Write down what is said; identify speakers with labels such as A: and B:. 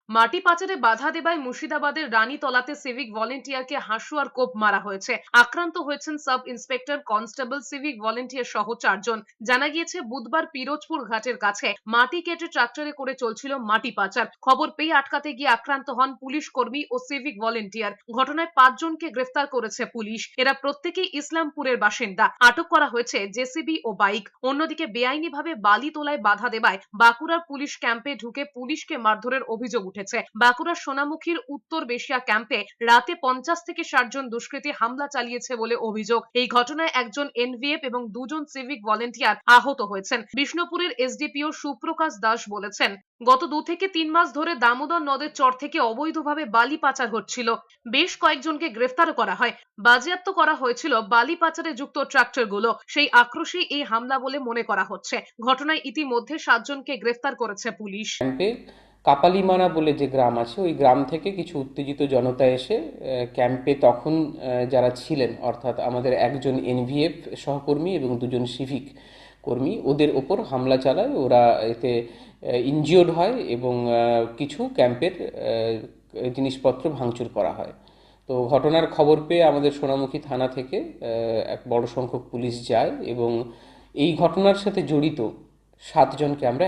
A: মাটি পাচারে বাধা দেবায় মুর্শিদাবাদের রানীতলাতে সিভিক ভলেন্টিয়ারকে হাঁসুয়ার কোপ মারা হয়েছে। আক্রান্ত হয়েছেন sub inspector, constable, civic volunteer সহ 4 জন। জানা গিয়েছে বুধবার পিরোজপুর ঘাটের কাছে মাটি কেটে ট্রাক্টরে করে চলছিল মাটি পাচার। খবর পেয়ে আটকাতে গিয়ে আক্রান্ত হন পুলিশ কর্মী ও সিভিক ভলেন্টিয়ার। ঘটনায় 5 জনকে গ্রেফতার করেছে পুলিশ। এরা প্রত্যেকেই ইসলামপুরের বাসিন্দা। আটক করা হয়েছে জেসিবি ও বাইক। অন্যদিকে বেআইনিভাবে বালি তোলায় বাধা দেবায় বাঁকুড়ার পুলিশ ক্যাম্পে ঢুকে পুলিশকে মারধরের অভিযোগ উঠেছে। বাঁকুড়ার সোনামুখীর উত্তর বেশিয়া ক্যাম্পে রাতে 50 থেকে 60 জন দুষ্কৃতী হামলা চালিয়েছে বলে অভিযোগ। এই ঘটনায় একজন এনভিএফ এবং 2 জন সিভিক ভলেন্টিয়ার আহত হয়েছেন। বিষ্ণুপুরের এসডিপিও সুপ্রকাশ দাস বলেছেন, গত 2 থেকে 3 মাস ধরে দামোদর নদের চর থেকে অবৈধভাবে বালি পাচার হচ্ছিল। বেশ কয়েকজনকে গ্রেফতারও করা হয়। বাজেয়াপ্ত করা হয়েছিল বালি পাচারে যুক্ত ট্রাক্টরগুলো। সেই আক্রোশেই এই হামলা বলে মনে করা হচ্ছে। ঘটনায় ইতিমধ্যে 7 জনকে গ্রেফতার করেছে পুলিশ।
B: ক্যাম্পে কাপালিমারা বলে যে গ্রাম আছে, ওই গ্রাম থেকে কিছু উত্তেজিত জনতা এসে ক্যাম্পে তখন যারা ছিলেন, অর্থাৎ আমাদের একজন এনভিএফ সহকর্মী এবং 2 জন সিভিক কর্মী, ওদের ওপর হামলা চালায়। ওরা এতে ইনজিওর্ড হয় এবং কিছু ক্যাম্পের জিনিসপত্র ভাঙচুর করা হয়। তো ঘটনার খবর পেয়ে আমাদের সোনামুখী থানা থেকে এক বড় সংখ্যক পুলিশ যায় এবং এই ঘটনার সাথে জড়িত 7 জনকে আমরা